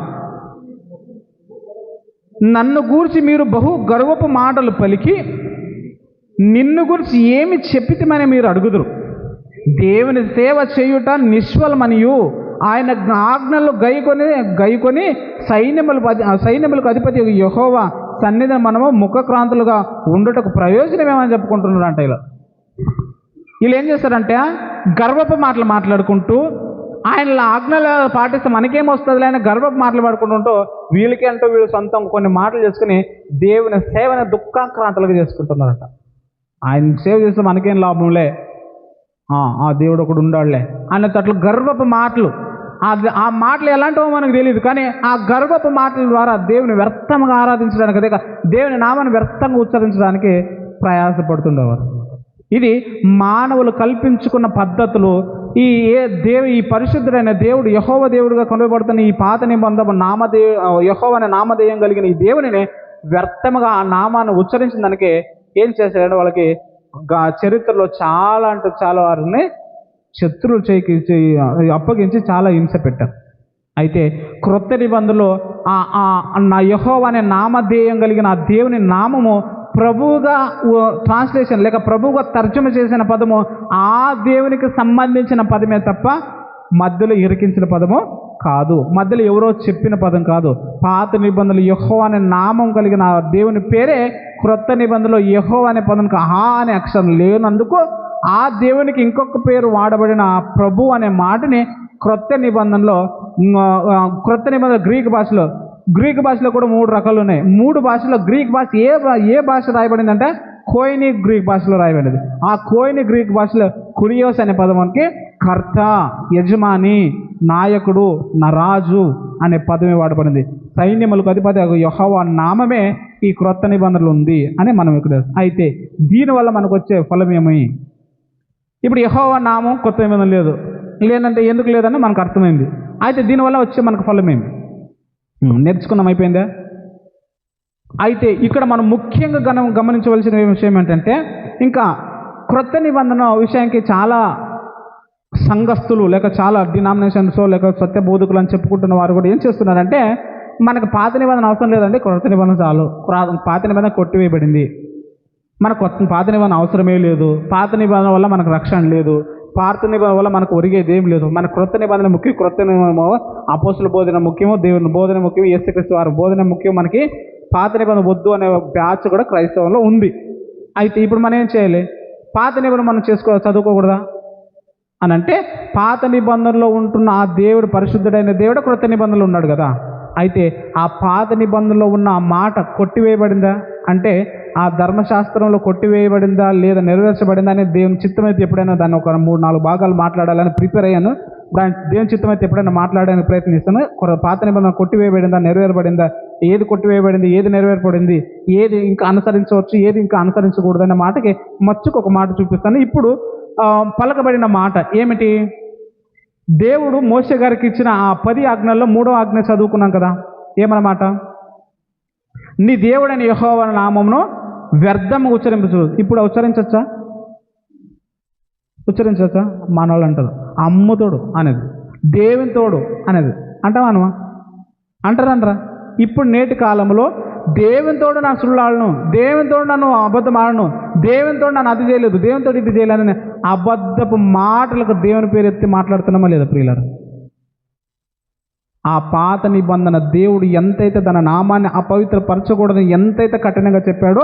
నన్ను గూర్చి మీరు బహు గర్వపు మాటలు పలికి నిన్ను గురించి ఏమి చెప్పితమని మీరు అడుగుదురు. దేవుని సేవ చేయుట నిష్ఫలమనియు ఆయన ఆజ్ఞలు గైకొని సైన్యములకు అధిపతి యెహోవా సన్నిధిని మనము ముఖక్రాంతులుగా ఉండుటకు ప్రయోజనం ఏమని చెప్పుకుంటున్నారంట. ఇలా ఏం చేస్తారంటే గర్వపు మాటలు మాట్లాడుకుంటూ, ఆయన ఆజ్ఞలు పాటిస్తే మనకేం వస్తుందిలే అని గర్వపు మాటలు పాడుకుంటుంటూ, వీళ్ళకి అంటూ వీళ్ళు సొంతం కొన్ని మాటలు చేసుకుని దేవుని సేవని దుఃఖాక్రాంతలుగా చేసుకుంటున్నారట. ఆయన సేవ చేస్తే మనకేం లాభంలే, ఆ దేవుడు ఒకడు ఉండాడులే అన్నట్లు గర్వపు మాటలు. ఆ మాటలు ఎలాంటివో మనకు తెలియదు, కానీ ఆ గర్వపు మాటల ద్వారా దేవుని వ్యర్థంగా ఆరాధించడానికి, అదే దేవుని నామాన్ని వ్యర్థంగా ఉచ్చరించడానికి ప్రయాసపడుతుండేవారు. ఇది మానవులు కల్పించుకున్న పద్ధతులు. ఈ పరిశుద్ధుడైన దేవుడు యెహోవా దేవుడుగా కొనబడుతున్న ఈ పాత నిబంధన యెహోవా అనే నామధేయం కలిగిన ఈ దేవునిని వ్యర్థముగా ఆ నామాన్ని ఉచ్చరించిన దానికి ఏం చేశారంటే, వాళ్ళకి చరిత్రలో చాలా అంటే చాలా వారిని శత్రువులు అప్పగించి చాలా హింస పెట్టారు. అయితే క్రొత్త నిబంధనలో నా యెహోవా అనే నామధేయం కలిగిన ఆ దేవుని నామము ప్రభువుగా ట్రాన్స్లేషన్ లేక ప్రభువుగా తర్జుమ చేసిన పదము ఆ దేవునికి సంబంధించిన పదమే తప్ప మధ్యలో ఇరికించిన పదము కాదు, మధ్యలో ఎవరో చెప్పిన పదం కాదు. పాత నిబంధనలు యెహోవా అనే నామం కలిగిన ఆ దేవుని పేరే క్రొత్త నిబంధనలో యెహోవా అనే పదానికి అనే అక్షరం లేనందుకు ఆ దేవునికి ఇంకొక పేరు వాడబడిన ప్రభు అనే మాటని క్రొత్త నిబంధనలో గ్రీక్ భాషలో కూడా 3 రకాలు ఉన్నాయి. 3 భాషలో గ్రీక్ భాష ఏ భాష రాయబడింది అంటే కోయిని గ్రీక్ భాషలో రాయబడింది. ఆ కోయిని గ్రీక్ భాషలో కురియోస్ అనే పదమునికి కర్త, యజమాని, నాయకుడు, రాజు అనే పదమే వాడబడింది. సైన్యములకు అధిపతి యెహోవా నామమే ఈ క్రొత్త నిబంధనలు ఉంది అని మనం ఇక్కడ. అయితే దీనివల్ల మనకు వచ్చే ఫలం ఏమి? ఇప్పుడు యెహోవా నామం కొత్త నిబంధన లేదంటే ఎందుకు లేదని మనకు అర్థమైంది. అయితే దీనివల్ల వచ్చే మనకు ఫలం ఏమి నేర్చుకున్నాం, అయిపోయిందా? అయితే ఇక్కడ మనం ముఖ్యంగా గమనించవలసిన విషయం ఏంటంటే, ఇంకా క్రొత్త నిబంధన విషయానికి చాలా సంఘస్థులు లేక చాలా డినామినేషన్స్ లేక సత్య బోధకులు అని చెప్పుకుంటున్న వారు కూడా ఏం చేస్తున్నారంటే, మనకు పాత నిబంధన అవసరం లేదండి, క్రొత్త నిబంధన చాలు, పాత నిబంధన కొట్టివేయబడింది, మనకు పాత నిబంధన అవసరమే లేదు, పాత నిబంధన వల్ల మనకు రక్షణ లేదు, పాత నిబంధన వల్ల మనకు ఒరిగేది ఏం లేదు, మన క్రొత్త నిబంధన ముఖ్యం. క్రొత్త నిబంధన అపోస్తుల బోధన ముఖ్యము, దేవుని బోధన ముఖ్యం, యేసుక్రీస్తు వారి బోధన ముఖ్యం, మనకి పాత నిబంధన వద్దు అనే బ్యాచ్ కూడా క్రైస్తవంలో ఉంది. అయితే ఇప్పుడు మనం ఏం చేయాలి? పాత నిబంధన మనం చదువుకోకూడదా అని అంటే, పాత నిబంధనలో ఉంటున్న ఆ దేవుడు పరిశుద్ధుడైన దేవుడు క్రొత్త నిబంధనలు ఉన్నాడు కదా. అయితే ఆ పాత నిబంధనలో ఉన్న ఆ మాట కొట్టివేయబడిందా అంటే, ఆ ధర్మశాస్త్రంలో కొట్టివేయబడిందా లేదా నెరవేర్చబడిందా అని దేవుని చిత్తమైతే ఎప్పుడైనా దాన్ని ఒక 3-4 భాగాలు మాట్లాడాలని ప్రిపేర్ అయ్యాను. దేవుని చిత్తమైతే ఎప్పుడైనా మాట్లాడడానికి ప్రయత్నిస్తాను. పాత నిబంధన కొట్టివేయబడిందా, నెరవేరబడిందా, ఏది కొట్టివేయబడింది, ఏది నెరవేరబడింది, ఏది ఇంకా అనుసరించవచ్చు, ఏది ఇంకా అనుసరించకూడదు అనే మాటకి మచ్చుకు ఒక మాట చూపిస్తాను. ఇప్పుడు పలకబడిన మాట ఏమిటి? దేవుడు మోషే గారికి ఇచ్చిన ఆ 10 ఆజ్ఞల్లో 3వ ఆజ్ఞ చదువుకున్నాం కదా. ఏమన్నమాట? నీ దేవుడైన యెహోవా నామమును వ్యర్థంగా ఉచ్చరించు. ఇప్పుడు ఉచ్చరించచ్చా? మనవాళ్ళు అంటారు అమ్ముతోడు అనేది, దేవుని తోడు అనేది అంటావా? అంటారంటరా? ఇప్పుడు నేటి కాలంలో దేవుని తోడు నా సుళ్ళాడను, దేవుని తోడు నన్ను అబద్ధం ఆడను, దేవుని తోడు నన్ను అది చేయలేదు, దేవుని తోడు ఇది చేయలేదని అబద్ధపు మాటలకు దేవుని పేరు ఎత్తి మాట్లాడుతున్నామా లేదా ప్రియులారా? ఆ పాత నిబంధన దేవుడు ఎంతైతే తన నామాన్ని అపవిత్రపరచకూడదని ఎంతైతే కఠినంగా చెప్పాడో,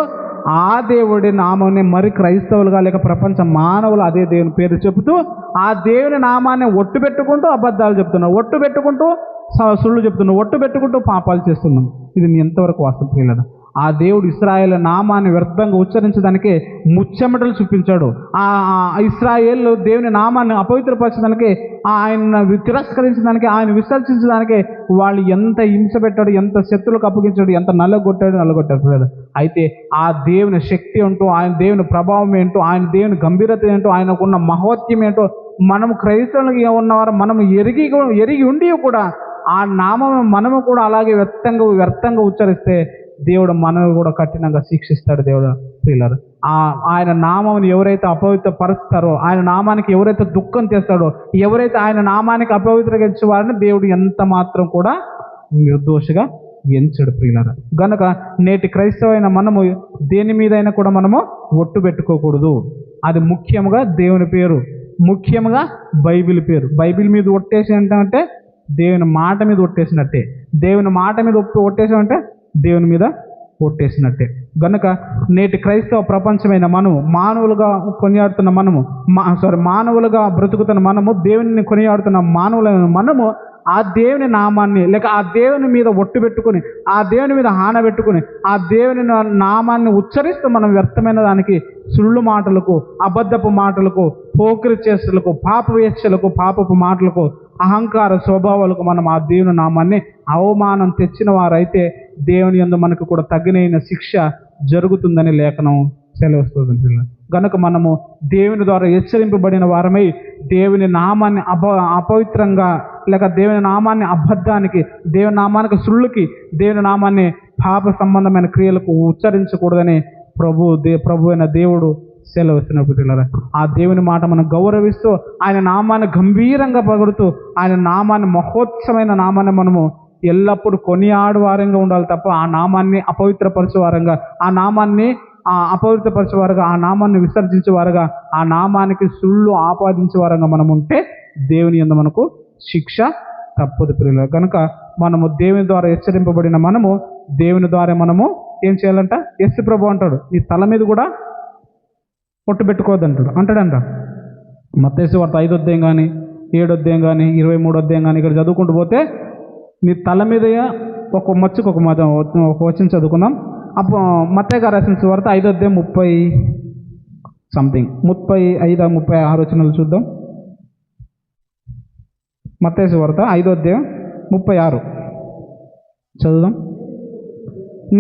ఆ దేవుడి నామాన్ని మరి క్రైస్తవులుగా లేక ప్రపంచ మానవులు అదే దేవుని పేరు చెబుతూ ఆ దేవుని నామాన్ని ఒట్టు పెట్టుకుంటూ అబద్ధాలు చెప్తున్నాం, ఒట్టు పెట్టుకుంటూ సుళ్ళు చెప్తున్నాం, ఒట్టు పెట్టుకుంటూ పాపాలు చేస్తున్నాం. ఇది ఎంతవరకు వాస్తవం ప్రియులారా? ఆ దేవుడు ఇశ్రాయేలు నామాన్ని వ్యర్థంగా ఉచ్చరించడానికి ముచ్చెమటలు చూపించాడు. ఆ ఇశ్రాయేలు దేవుని నామాన్ని అపవిత్రపరచడానికి, ఆయన తిరస్కరించడానికి, ఆయన విసర్జించడానికి వాళ్ళు ఎంత హింస పెట్టాడు, ఎంత శత్రువులకు అప్పగించాడు, ఎంత నల్లగొట్టాడు. అయితే ఆ దేవుని శక్తి ఏంటో, ఆయన దేవుని ప్రభావం ఏంటో, ఆయన దేవుని గంభీరత ఏంటో, ఆయనకున్న మహోత్యం ఏంటో మనము క్రైస్తవులుగా ఉన్నవారు మనం ఎరిగి ఉండి కూడా ఆ నామం మనము కూడా అలాగే వ్యర్థంగా ఉచ్చరిస్తే దేవుడు మనల్ని కూడా కఠినంగా శిక్షిస్తాడు. దేవుడు ప్రియులారా, ఆయన నామాన్ని ఎవరైతే అపవిత్రపరుస్తారో, ఆయన నామానికి ఎవరైతే దుఃఖం తెస్తాడో, ఎవరైతే ఆయన నామానికి అపవిత్రంగా ఇచ్చేవారిని దేవుడు ఎంత మాత్రం కూడా నిర్దోషిగా ఎంచడు ప్రియులారా. గనక నేటి క్రైస్తవైన మనము దేని మీదైనా కూడా మనము ఒట్టు పెట్టుకోకూడదు. అది ముఖ్యంగా దేవుని పేరు, ముఖ్యంగా బైబిల్ పేరు. బైబిల్ మీద ఒట్టేసి ఏంటంటే దేవుని మాట మీద ఒట్టేసినట్టే. దేవుని మాట మీద ఒట్టేసామంటే దేవుని మీద ఒట్టేసినట్టే. గనుక నేటి క్రైస్తవ ప్రపంచమైన మనము, మానవులుగా కొనియాడుతున్న మనము, మానవులుగా బ్రతుకుతున్న మనము, దేవుని కొనియాడుతున్న మానవులైన మనము ఆ దేవుని నామాన్ని లేక ఆ దేవుని మీద ఒట్టు పెట్టుకుని, ఆ దేవుని మీద ఆనబెట్టుకుని, ఆ దేవుని నామాన్ని ఉచ్చరిస్తూ మనం వ్యర్థమైన దానికి, సుళ్ళు మాటలకు, అబద్ధపు మాటలకు, పోకిరి చేష్టలకు, పాపవేక్షలకు, పాపపు మాటలకు, అహంకార స్వభావాలకు మనం ఆ దేవుని నామాన్ని అవమానం తెచ్చిన వారైతే దేవుని యందు మనకు కూడా తగినైన శిక్ష జరుగుతుందని లేఖనం సెలవుస్తుంది. గనుక మనము దేవుని ద్వారా హెచ్చరింపబడిన వారమై దేవుని నామాన్ని అపవిత్రంగా లేక దేవుని నామాన్ని అబద్ధానికి, దేవుని నామానికి సుళ్ళుకి, దేవుని నామాన్ని పాప సంబంధమైన క్రియలకు ఉచ్చరించకూడదని ప్రభు అయిన దేవుడు సెలవుస్తున్నప్పుడు ఆ దేవుని మాట మనం గౌరవిస్తూ, ఆయన నామాన్ని గంభీరంగా పగుడుతూ, ఆయన నామాన్ని మహోత్సవమైన నామాన్ని మనము ఎల్లప్పుడూ కొనియాడువారంగా ఉండాలి తప్ప ఆ నామాన్ని అపవిత్రపరచువారంగా, ఆ నామాన్ని అపవిత్రపరచేవారుగా, ఆ నామాన్ని విసర్జించేవారుగా, ఆ నామానికి సుళ్ళు ఆపాదించేవారంగా మనం ఉంటే దేవుని యందు మనకు శిక్ష తప్పదు ప్రియులారా. కనుక మనము దేవుని ద్వారా హెచ్చరింపబడిన మనము దేవుని ద్వారా మనము ఏం చేయాలంట? యేసు ప్రభు అంటాడు, నీ తల మీద కూడా పొట్టు పెట్టుకోవద్దు అంటాడంట. మత్తయి సువార్త 5వ అధ్యాయం కానీ 7వ అధ్యాయం కానీ 23వ అధ్యాయం కానీ ఇక్కడ చదువుకుంటూ పోతే నీ తల మీద ఒక మచ్చుకు ఒక వచనం చదువుకుందాం. అప్పుడు మత్తయి గారు రాసిన సువార్త 5వ అధ్యాయం 35-36 వచనాలు చూద్దాం. మత్తయి సువార్త 5వ అధ్యాయం 36 చదువుదాం.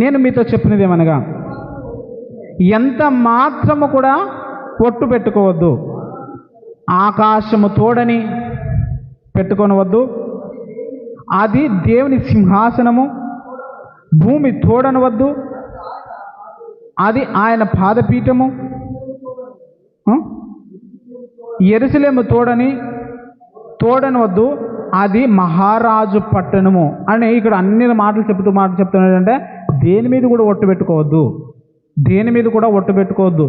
నేను మీతో చెప్పినది ఏమనగా, ఎంత మాత్రము కూడా ఒట్టు పెట్టుకోవద్దు, ఆకాశము తోడని పెట్టుకొనవద్దు, అది దేవుని సింహాసనము, భూమి తోడనవద్దు, అది ఆయన పాదపీఠము, యెరూషలేము తోడనవద్దు, అది మహారాజు పట్టణము అని ఇక్కడ అన్ని మాటలు చెప్తున్నాడంటే దేని మీద కూడా ఒట్టు పెట్టుకోవద్దు, దేని మీద కూడా ఒట్టు పెట్టుకోవద్దు.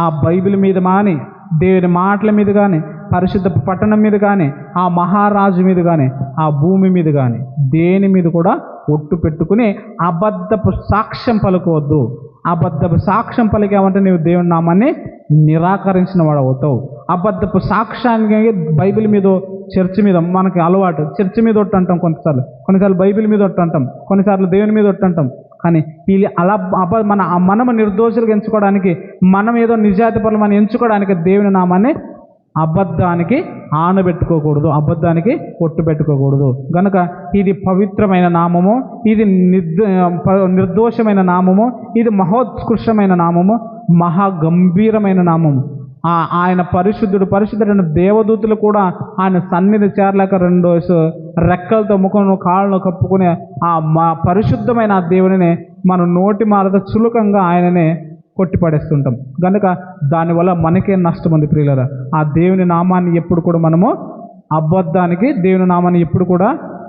ఆ బైబిల్ మీద కానీ, దేవుని మాటల మీద కానీ, పరిశుద్ధ పట్టణం మీద కానీ, ఆ మహారాజు మీద కానీ, ఆ భూమి మీద కానీ దేని మీద కూడా ఒట్టు పెట్టుకుని అబద్ధపు సాక్ష్యం పలుకోవద్దు. అబద్ధపు సాక్ష్యం పలికామంటే నీవు దేవుని నామాన్ని నిరాకరించిన వాడు అవుతావు. అబద్ధపు సాక్ష్యానికి బైబిల్ మీద, చర్చి మీద మనకి అలవాటు. చర్చి మీద ఒట్టు అంటాం కొన్నిసార్లు బైబిల్ మీద ఒట్టు అంటాం, కొన్నిసార్లు దేవుని మీద ఒట్టు అంటాం. కానీ వీళ్ళు అలా మనము నిర్దోషులుగా ఎంచుకోవడానికి, మనం ఏదో నిజాయితీ పనులు మనం ఎంచుకోవడానికి దేవుని నామాన్ని అబద్ధానికి ఆనబెట్టుకోకూడదు, అబద్ధానికి ఒట్టు పెట్టుకోకూడదు. కనుక ఇది పవిత్రమైన నామము, ఇది నిర్దోషమైన నామము, ఇది మహోత్కృష్టమైన నామము, మహాగంభీరమైన నామము. ఆయన పరిశుద్ధుడైన దేవదూతులు కూడా ఆయన సన్నిధి చేరలేక 2 రెక్కలతో ముఖం కాళ్ళను కప్పుకునే మా పరిశుద్ధమైన ఆ దేవునిని మనం నోటి మారత చులకంగా ఆయననే కొట్టిపడేస్తుంటాం. కనుక దానివల్ల మనకే నష్టం ఉంది ప్రియులారా. ఆ దేవుని నామాన్ని ఎప్పుడు కూడా మనము అబద్ధానికి, దేవుని నామాన్ని ఎప్పుడు కూడా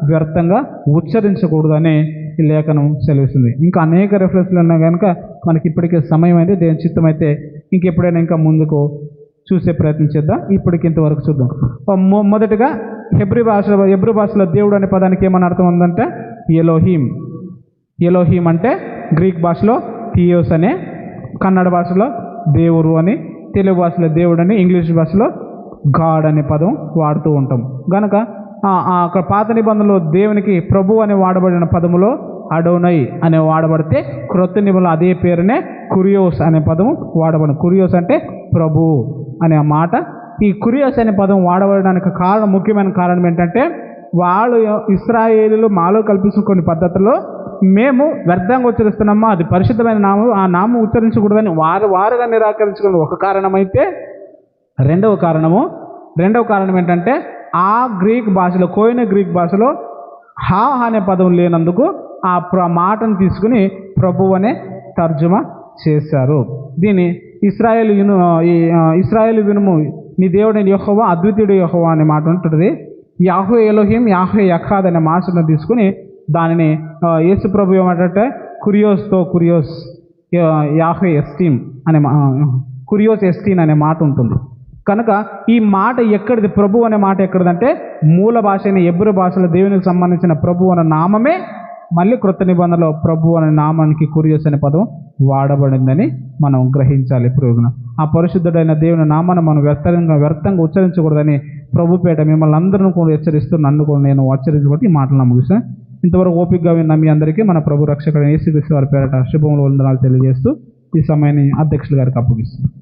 వ్యర్థంగా ఉచ్చరించకూడదని ఈ లేఖనం సెలవిస్తుంది. ఇంకా అనేక రెఫరెన్స్లు ఉన్నాయి కనుక మనకి ఇప్పటికే సమయం అయితే, దేవుని చిత్తం అయితే ఇంకెప్పుడైనా ఇంకా ముందుకు చూసే ప్రయత్నం చేద్దాం. ఇప్పటికి ఇంతవరకు చూద్దాం. మొదటిగా హెబ్రీ భాషలో దేవుడు అనే పదానికి ఏమని అర్థం ఉందంటే ఎలోహీం. ఎలోహీం అంటే గ్రీక్ భాషలో థియోస్ అనే, కన్నడ భాషలో దేవుడు అని, తెలుగు భాషలో దేవుడు అని, ఇంగ్లీష్ భాషలో గాడ్ అనే పదం వాడుతూ ఉంటాం. కనుక అక్కడ పాత నిబంధనలో దేవునికి ప్రభు అని వాడబడిన పదములో అడోనై అనే వాడబడితే, క్రొత్త నిబంధనలో అదే పేరునే కురియోస్ అనే పదం వాడబడి. కురియోస్ అంటే ప్రభు అనే మాట. ఈ కురియోస్ అనే పదం వాడబడడానికి ముఖ్యమైన కారణం ఏంటంటే, వాళ్ళు ఇశ్రాయేలీయులు మాలో కల్పించిన కొన్ని పద్ధతుల్లో మేము వ్యర్థంగా ఉచ్చరిస్తున్నామా, అది పరిశుద్ధమైన నామం, ఆ నామం ఉచ్చరించకూడదని వారుగా నిరాకరించుకున్న ఒక కారణమైతే, రెండవ కారణం ఏంటంటే ఆ గ్రీక్ భాషలో, కోయిన గ్రీక్ భాషలో హా అనే పదం లేనందుకు ఆ మాటను తీసుకుని ప్రభు అనే తర్జుమా చేశారు. దీన్ని ఇశ్రాయేలు వినుము, నీ దేవుడైన యెహోవా అద్వితీయుడు యెహోవా అనే మాట ఉంటుంది. యాహ్వే ఎలోహీం, యాహ్వే యఖాద్ అనే మాటను తీసుకుని దానిని యేసు ప్రభు ఏమంటే కురియోస్ యాహ్వే ఎస్టీమ్ అనే కురియోస్ ఎస్టీన్ అనే మాట ఉంటుంది. కనుక ఈ మాట ఎక్కడిది, ప్రభు అనే మాట ఎక్కడిదంటే మూల భాష అయిన హెబ్రీ భాషలో దేవునికి సంబంధించిన ప్రభు అనే నామమే మళ్ళీ కృత నిబంధనలో ప్రభు అనే నామానికి కురియస్ అనే పదం వాడబడిందని మనం గ్రహించాలి. పురుగున ఆ పరిశుద్ధుడైన దేవుని నామాన్ని మనం వ్యర్థంగా ఉచ్చరించకూడదని ప్రభు పేట మిమ్మల్ని అందరిని కూడా హెచ్చరిస్తూ నన్ను కూడా నేను హెచ్చరించబట్టి ఈ మాటలు ముగిస్తాను. ఇంతవరకు ఓపికగా విన్న మీ అందరికీ మన ప్రభు రక్షకుడైన యేసుక్రీస్తు వారి పేరట శుభములు వందనాలు తెలియజేస్తూ ఈ సమయాన్ని అధ్యక్షుల గారికి అప్పగిస్తున్నాను.